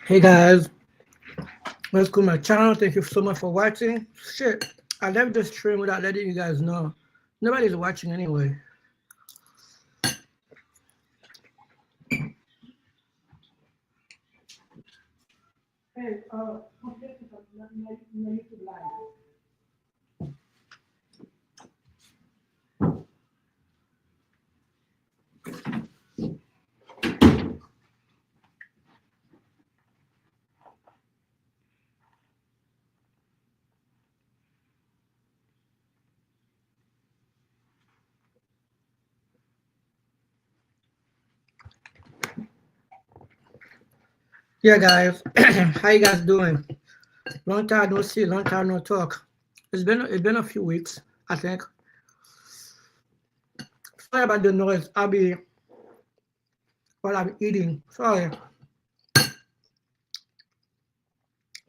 Hey guys, welcome to my channel. Thank you so much for watching. Shit, I left the stream without letting you guys know. Nobody's watching anyway. Hey, yeah guys, how you guys doing? Long time no see, long time no talk. It's been a few weeks, I think. Sorry about the noise. I'll be while I'm eating. Sorry.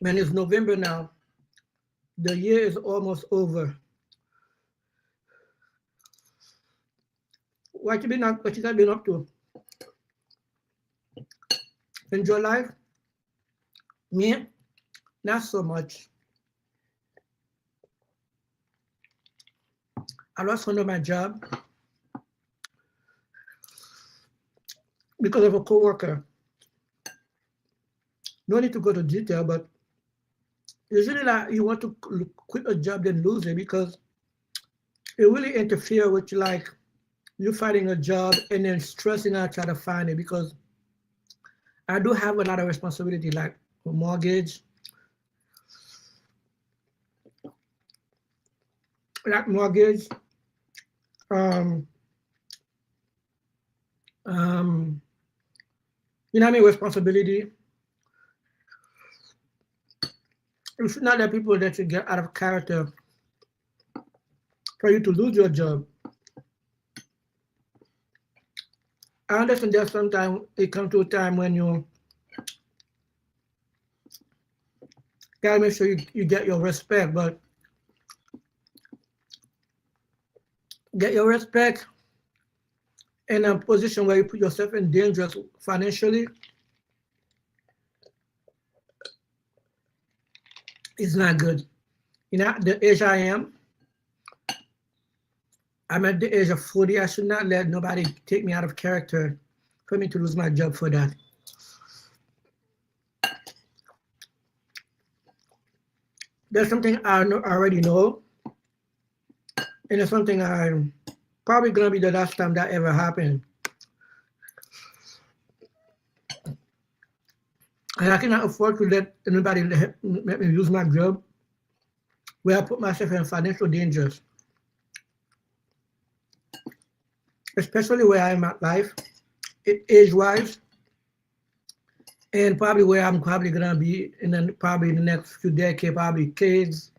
Man, it's November now. The year is almost over. What you guys been up to? Enjoy life? Me? Not so much. I lost one of my job because of a coworker. No need to go to detail, but usually like you want to quit a job then lose it because it really interfere with you finding a job and then stressing out trying to find it, because I do have a lot of responsibility like a mortgage, like mortgage, um, you know what I mean, responsibility. You should not let people let you get out of character for you to lose your job. I understand that sometimes it comes to a time when you gotta make sure you get your respect, but get your respect in a position where you put yourself in danger financially is not good. You know, the age I am, I'm at the age of 40. I should not let nobody take me out of character for me to lose my job for that. There's something I already know, and it's something I'm probably gonna be the last time that ever happened. And I cannot afford to let anybody let me lose my job where I put myself in financial dangers, especially where I'm at life, age-wise, and probably where I'm probably gonna be in probably in the next few decades, probably kids,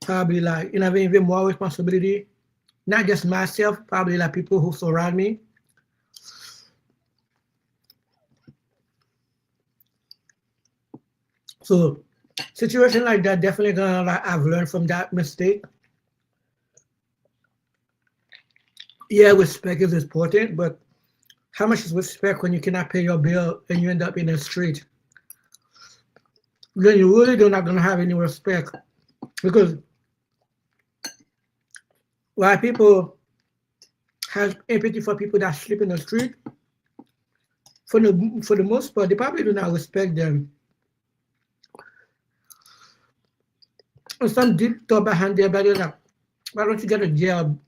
probably like, you know, even more responsibility, not just myself, probably like people who surround me. So situation like that definitely gonna, like, I've learned from that mistake. Yeah, respect is important, but how much is respect when you cannot pay your bill and you end up in the street? Then you really do not gonna have any respect, because while people have empathy for people that sleep in the street, for the most part, they probably do not respect them. And some deep thought behind their body, like, why don't you get a job?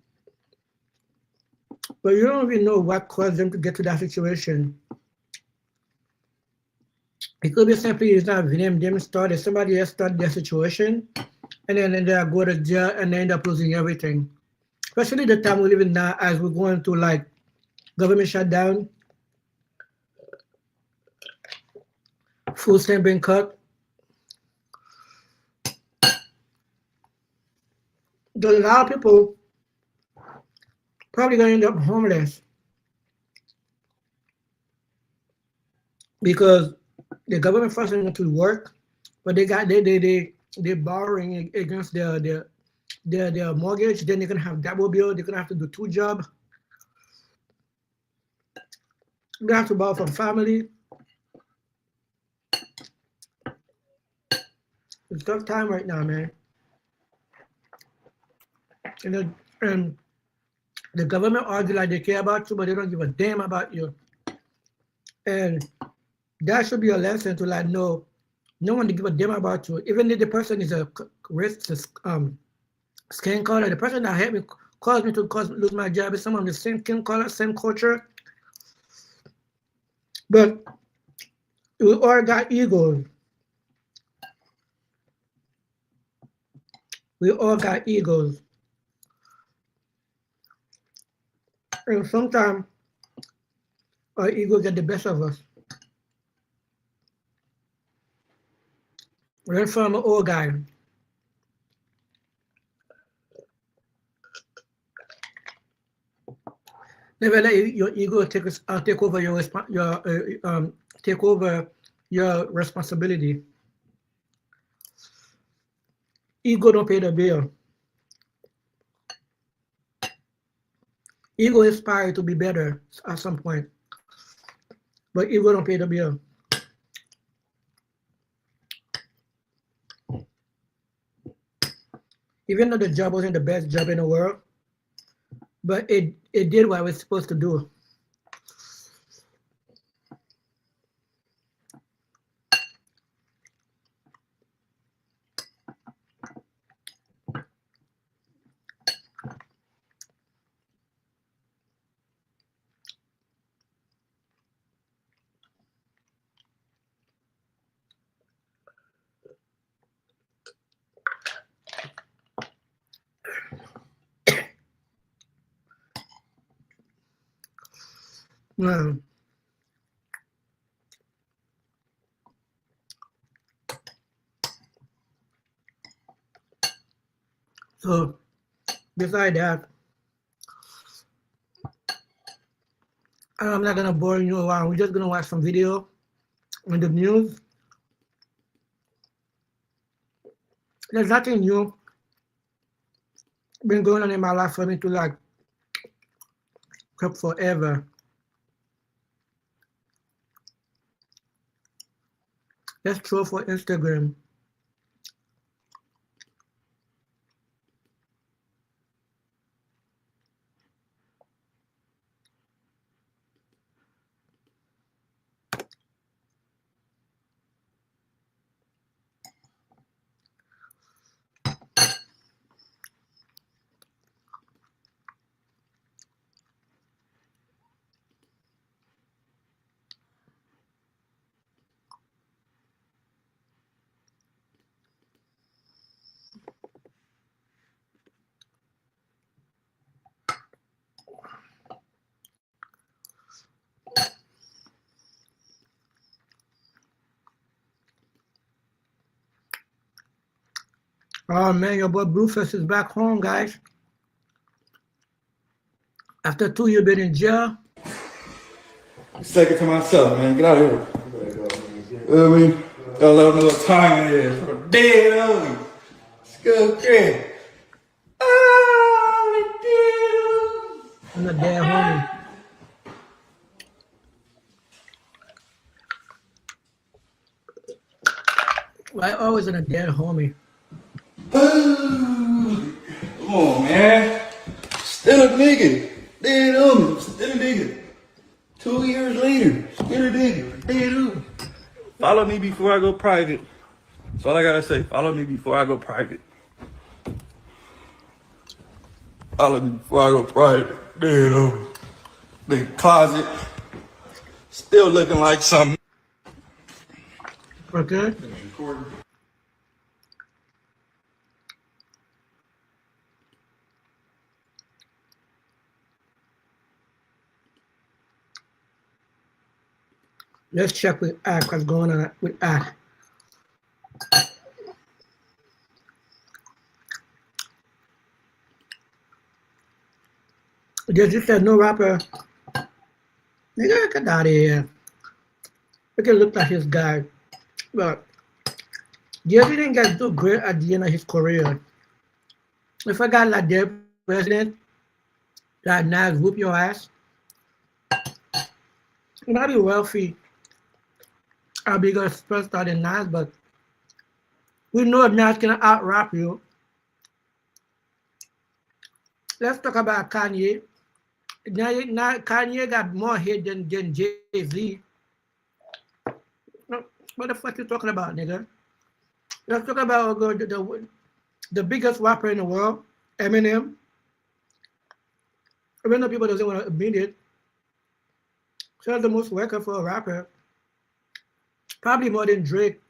But you don't even know what caused them to get to that situation. It could be simply it's not them started, somebody else started their situation, and then they go to jail and they end up losing everything. Especially the time we live in now, as we're going through like government shutdown, food stamp being cut. There's a lot of people probably gonna end up homeless because the government forcing them to work, but they're borrowing against their mortgage. Then they're gonna have double bill. They're gonna have to do two jobs. They have to borrow from family. It's tough time right now, man. And the government argue like they care about you, but they don't give a damn about you. And that should be a lesson to like no one to give a damn about you. Even if the person is a racist skin color, the person that helped me caused me to lose my job is someone with the same skin color, same culture. But we all got egos. We all got egos. And sometimes our ego get the best of us. Learn from an old guy. Never let your ego take over take over your responsibility. Ego don't pay the bill. Ego inspire you to be better at some point, but ego don't pay the bill. Even though the job wasn't the best job in the world, but it did what it was supposed to do. Um, so besides that, I'm not gonna bore you around. We're just gonna watch some video on the news. There's nothing new been going on in my life for me to like cook forever. Let's throw for Instagram. Oh man, your boy Blueface is back home, guys. After 2 years been in jail. Second to myself, man. Get out of here. I mean, got a little time in here. Dead on me. Skull crack. Oh, I'm a dead homie. Why always in a dead homie? Come on, man. Still a nigga. Dead on me. Still a nigga. 2 years later, still a nigga. Dead on me. Follow me before I go private. That's all I gotta say. Follow me before I go private. Follow me before I go private. Dead on me. The closet. Still looking like something. Okay. Let's check with Ack what's going on with Ack. Just said no rapper. Nigga, get out of here. Look at look like his guy. But Jay-Z didn't get too great at the end of his career. If a guy like their president, like Nas, whoop your ass, you might be wealthy, a bigger superstar than Nas, but We know Nas can out rap you. Let's talk about Kanye. Now Kanye got more hit than Jay-Z. What the fuck you talking about, nigga? Let's talk about the biggest rapper in the world, Eminem. Even though people doesn't want to admit it, sells the most record for a rapper. Probably more than Drake.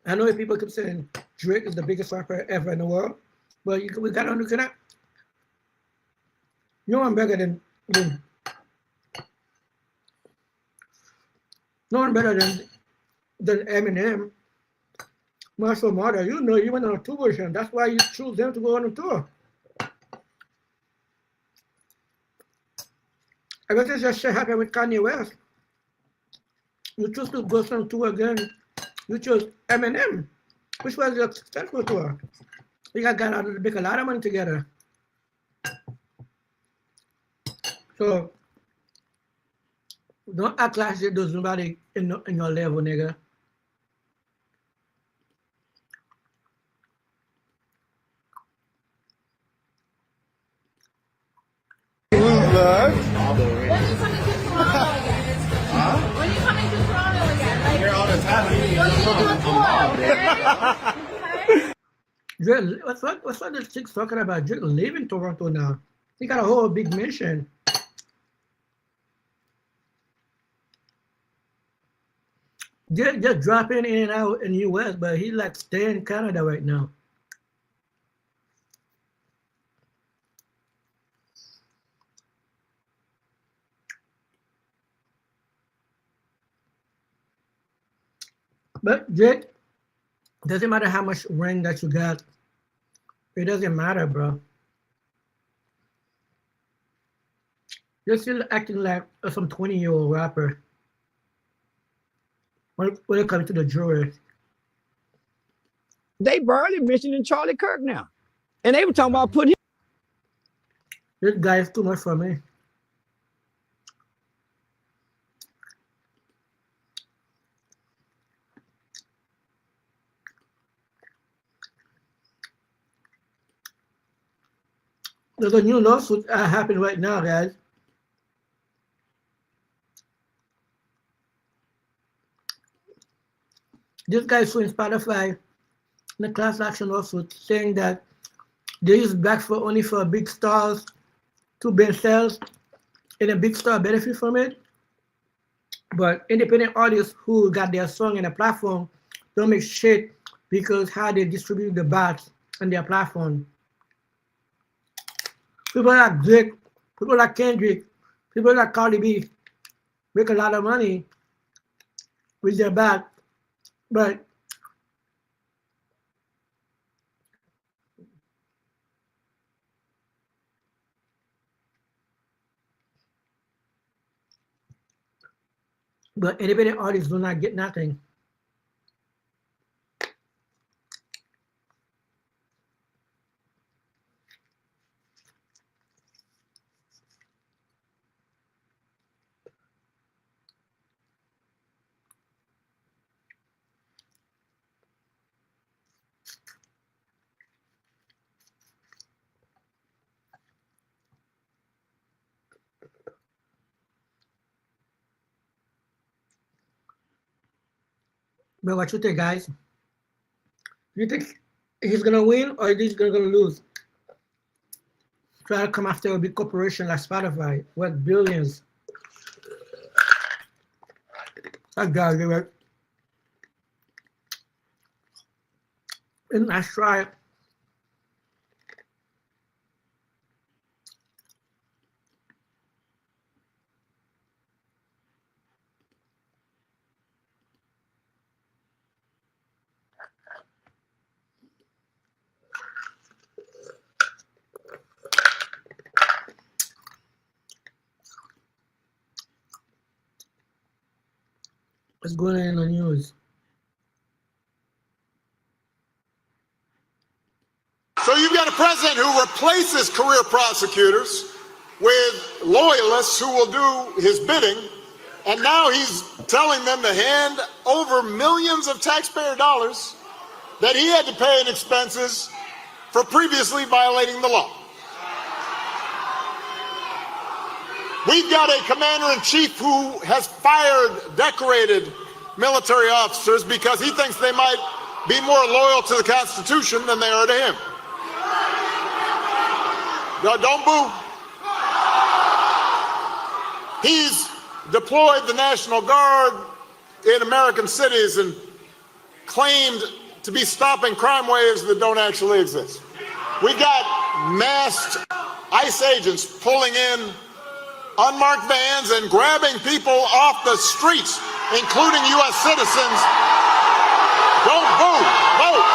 I know if people keep saying Drake is the biggest rapper ever in the world, but we gotta understand that. No one better than no one better than Eminem. Marshall Mathers, you know, he went on a tour version. That's why you choose them to go on a tour. Ever since that shit happened with Kanye West, you choose to go on tour again. You chose Eminem, which was a successful tour. We got out to make a lot of money together. So don't act like there's nobody in your level, nigga. When are you coming to Toronto again? Huh? When are you coming to Toronto again? Like, here all the time. Drake, what's what this chick's talking about? Drake leaving Toronto now. He got a whole big mission. Just dropping in and out in the US, but he like staying in Canada right now. But Drake, doesn't matter how much ring that you got. It doesn't matter, bro. You're still acting like some 20-year-old rapper when it comes to the jury. They barely mentioning Charlie Kirk now. And they were talking about putting him. This guy is too much for me. There's a new lawsuit happening right now, guys. This guy is suing Spotify in a class action lawsuit saying that they use black for only for big stars to bend sales and a big star benefit from it. But independent artists who got their song in a platform don't make shit because how they distribute the bats on their platform. People like Drake, people like Kendrick, people like Cardi B make a lot of money with their bat, but independent artists do not get nothing. But what you think, guys? You think he's gonna win or he's gonna lose? Try to come after a big corporation like Spotify worth billions. That guy, they were. And I try. What's going on in the news? So you've got a president who replaces career prosecutors with loyalists who will do his bidding And now he's telling them to hand over millions of taxpayer dollars that he had to pay in expenses for previously violating the law. We've got a commander-in-chief who has fired decorated military officers because he thinks they might be more loyal to the Constitution than they are to him. Don't boo. He's deployed the National Guard in American cities and claimed to be stopping crime waves that don't actually exist. We got masked ICE agents pulling in unmarked vans and grabbing people off the streets, including U.S. citizens. Don't boo, vote.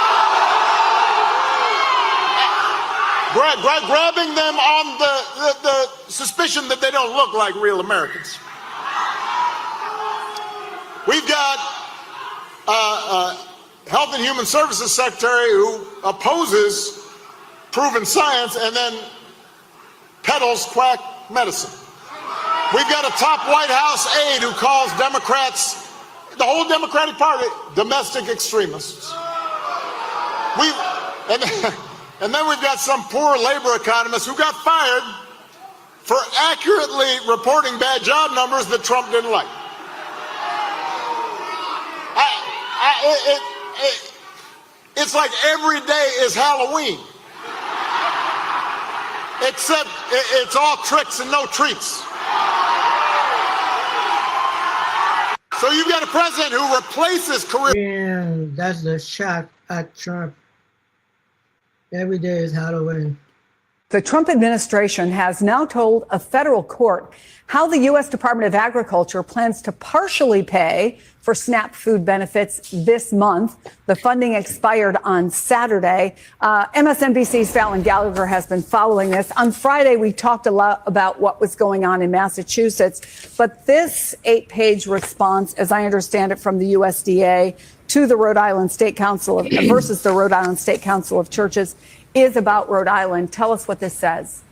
Grabbing them on the suspicion that they don't look like real Americans. We've got Health and Human Services Secretary who opposes proven science and then peddles quack medicine. We've got a top White House aide who calls Democrats, the whole Democratic Party, domestic extremists. And then we've got some poor labor economist who got fired for accurately reporting bad job numbers that Trump didn't like. It's like every day is Halloween, except it's all tricks and no treats. So you've got a president who replaces career. And that's the shot at Trump. Every day is Halloween. The Trump administration has now told a federal court how the U.S. Department of Agriculture plans to partially pay for SNAP food benefits this month. The funding expired on Saturday. MSNBC's Fallon Gallagher has been following this. On Friday, we talked a lot about what was going on in Massachusetts, but this 8-page response, as I understand it from the USDA to the Rhode Island State Council versus the Rhode Island State Council of Churches is about Rhode Island. Tell us what this says.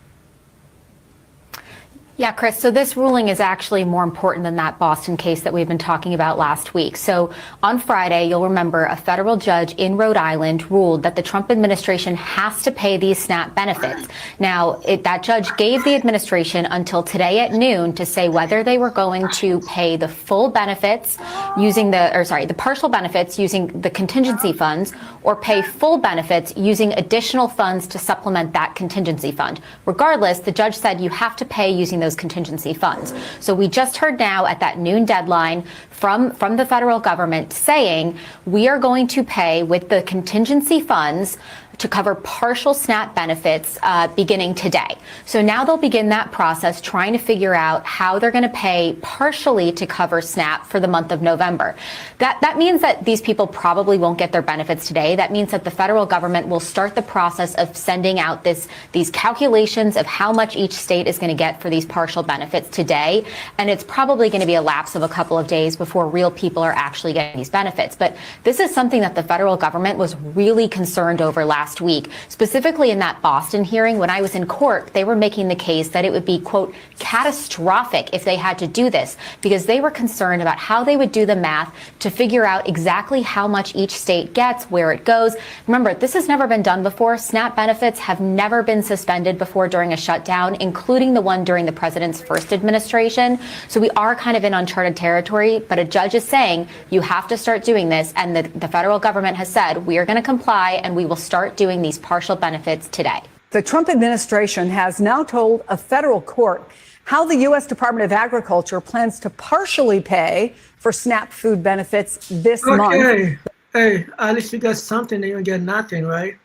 Yeah, Chris, so this ruling is actually more important than that Boston case that we've been talking about last week. So on Friday, you'll remember a federal judge in Rhode Island ruled that the Trump administration has to pay these SNAP benefits. Now, that judge gave the administration until today at noon to say whether they were going to pay the full benefits using the partial benefits using the contingency funds or pay full benefits using additional funds to supplement that contingency fund. Regardless, the judge said you have to pay using those contingency funds. So we just heard now at that noon deadline from the federal government saying we are going to pay with the contingency funds to cover partial SNAP benefits beginning today. So now they'll begin that process trying to figure out how they're going to pay partially to cover SNAP for the month of November. That means that these people probably won't get their benefits today. That means that the federal government will start the process of sending out these calculations of how much each state is going to get for these partial benefits today. And it's probably going to be a lapse of a couple of days before real people are actually getting these benefits. But this is something that the federal government was really concerned over last week. Specifically in that Boston hearing, when I was in court, they were making the case that it would be, quote, catastrophic if they had to do this because they were concerned about how they would do the math to figure out exactly how much each state gets, where it goes. Remember, this has never been done before. SNAP benefits have never been suspended before during a shutdown, including the one during the president's first administration. So we are kind of in uncharted territory, but a judge is saying you have to start doing this. And the federal government has said we are going to comply and we will start doing these partial benefits today. The Trump administration has now told a federal court how the U.S. Department of Agriculture plans to partially pay for SNAP food benefits this month. Hey, at least you get something and you get nothing, right?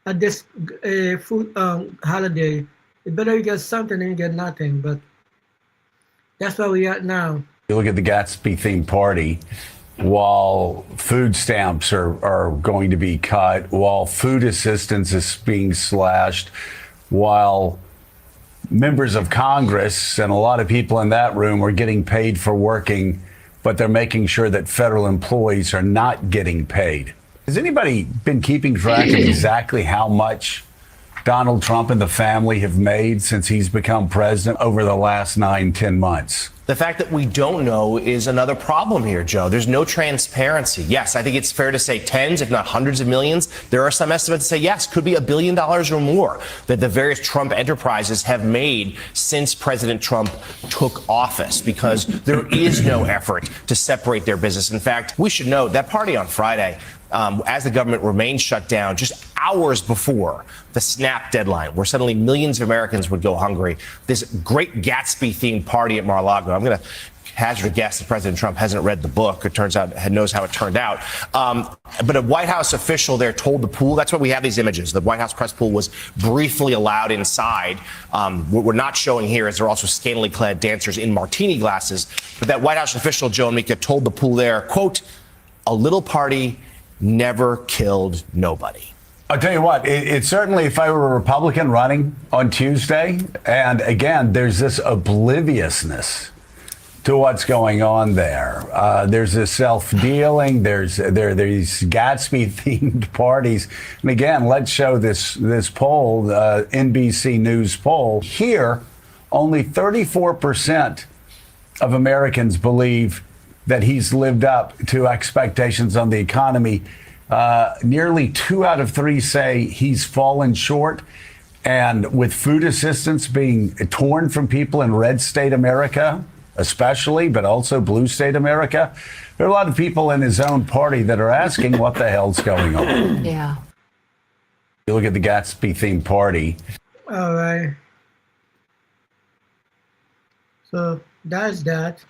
At this food holiday, it's better you get something and you get nothing, but that's where we are now. You look at the Gatsby-themed party, while food stamps are going to be cut, while food assistance is being slashed, while members of Congress and a lot of people in that room are getting paid for working, but they're making sure that federal employees are not getting paid. Has anybody been keeping track of exactly how much Donald Trump and the family have made since he's become president over the last 9-10 months? The fact that we don't know is another problem here, Joe. There's no transparency. Yes, I think it's fair to say tens, if not hundreds of millions. There are some estimates that say, yes, could be $1 billion or more that the various Trump enterprises have made since President Trump took office, because there is no effort to separate their business. In fact, we should note that party on Friday, as the government remained shut down just hours before the SNAP deadline, where suddenly millions of Americans would go hungry. This great Gatsby-themed party at Mar-a-Lago. I'm going to hazard a guess that President Trump hasn't read the book. It turns out, knows how it turned out. But a White House official there told the pool, that's why we have these images. The White House press pool was briefly allowed inside. What we're not showing here is there are also scantily clad dancers in martini glasses. But that White House official, Joe and Mika, told the pool there, quote, "A little party never killed nobody." I'll tell you what, it certainly, if I were a Republican running on Tuesday, and again, there's this obliviousness to what's going on there. There's this self-dealing, there are these Gatsby-themed parties. And again, let's show this poll, NBC News poll. Here, only 34% of Americans believe that he's lived up to expectations on the economy. Nearly 2 out of 3 say he's fallen short. And with food assistance being torn from people in red state America, especially, but also blue state America, there are a lot of people in his own party that are asking what the hell's going on. Yeah. You look at the Gatsby themed party. All right. So that's that.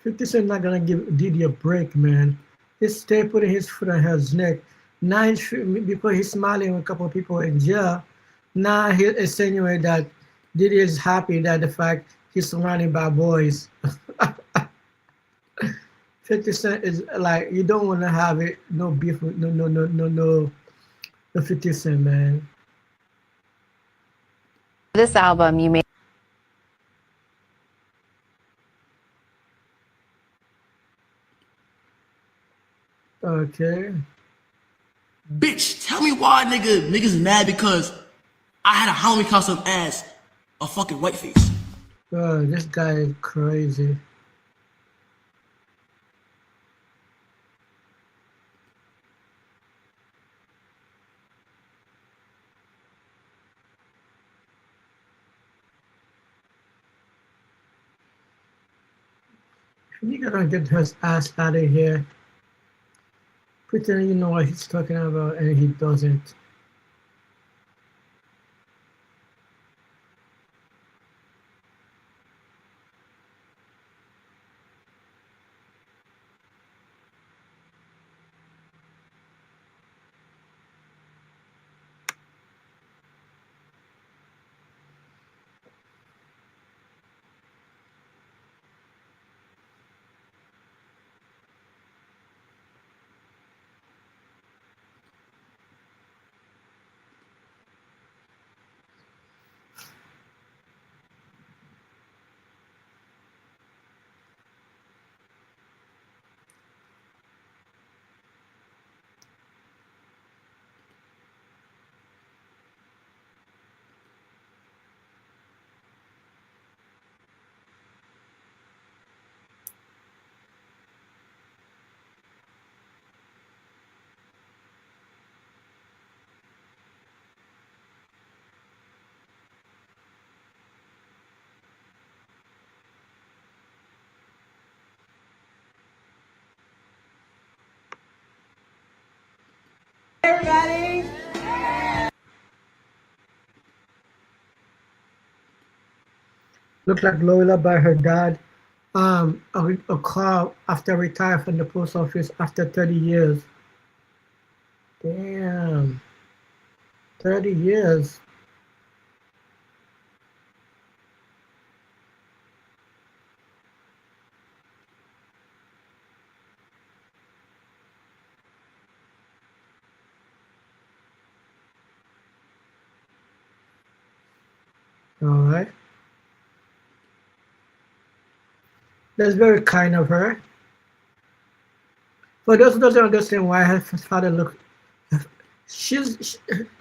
This is not gonna give Diddy a break, man. He's still putting his foot on his neck. Now because he's smiling with a couple of people in jail, now he insinuates that Diddy is happy that the fact he's surrounded by boys. 50 Cent is like, you don't want to have it, no beef with no 50 Cent, man. This album, you made. Okay. Bitch, tell me why niggas mad because I had a homie call some ass a fucking whiteface. Bro, this guy is crazy. You gotta get his ass out of here. Pretending you know what he's talking about and he doesn't. Everybody. Looked like Lola by her dad. A car after retired from the post office after 30 years. Damn. 30 years. All right. That's very kind of her. For those who doesn't understand why her father looked, she's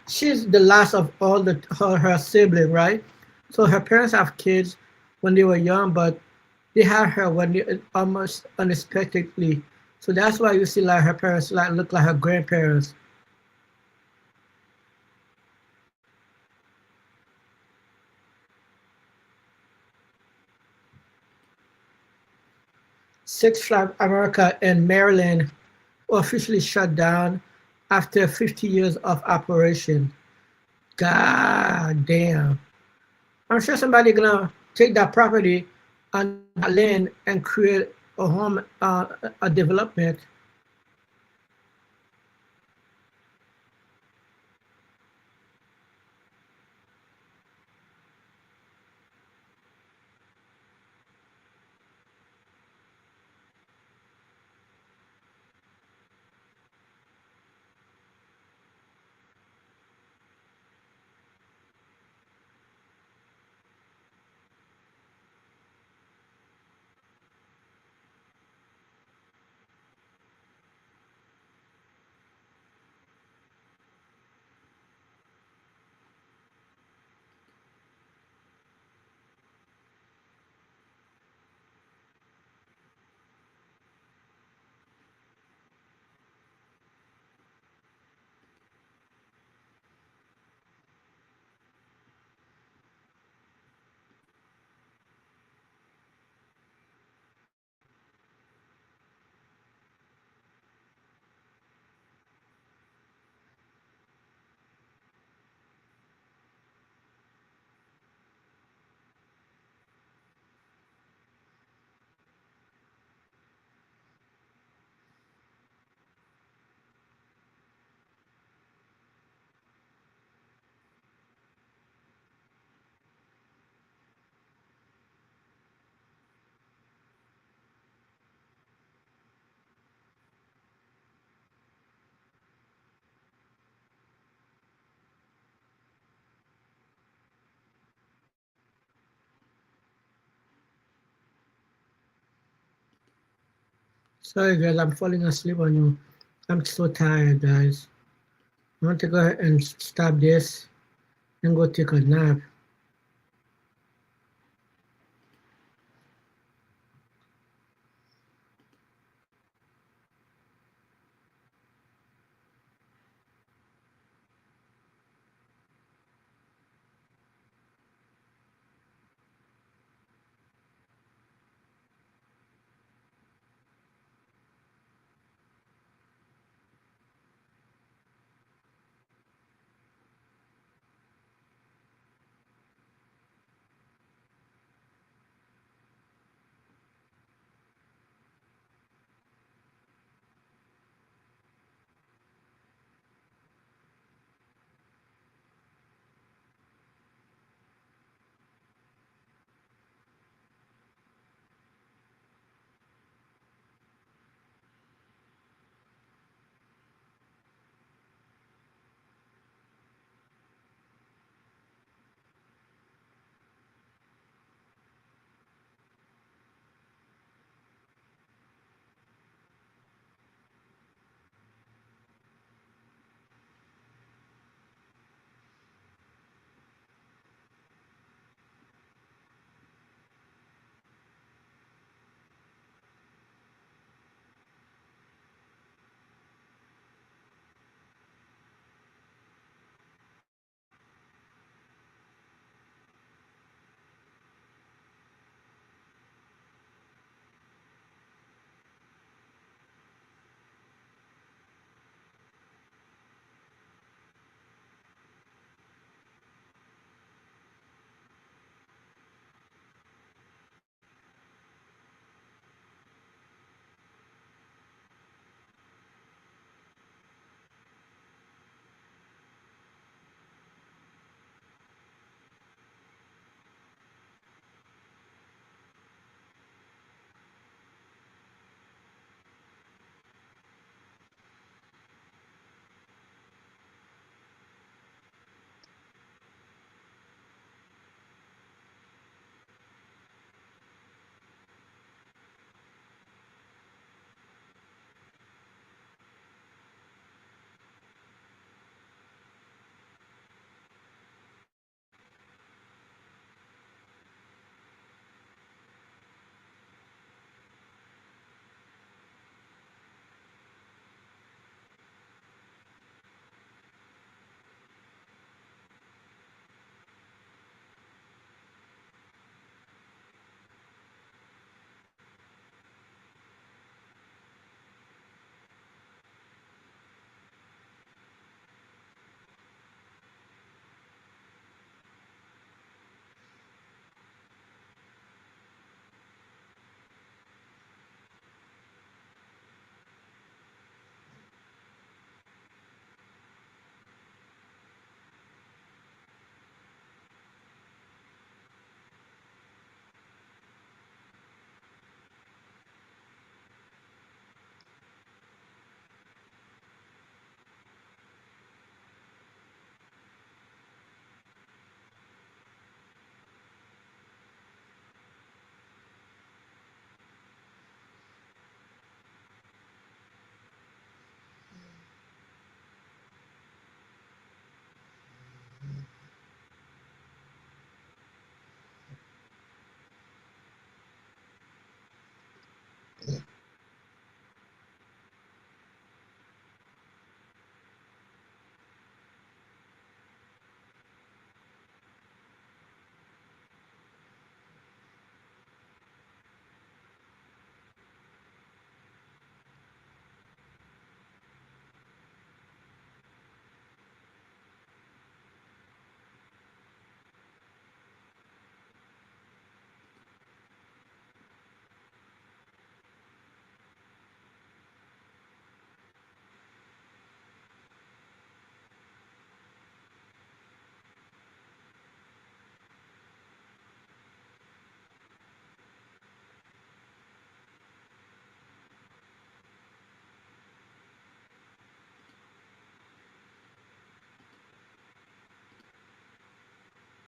she's the last of all her siblings, right? So her parents have kids when they were young, but they had her when they, almost unexpectedly. So that's why you see like her parents like look like her grandparents. Six Flags America in Maryland officially shut down after 50 years of operation. God damn. I'm sure somebody gonna take that property on that land and create a home, a development. Sorry guys, I'm falling asleep on you. I'm so tired, guys. I want to go ahead and stop this and go take a nap.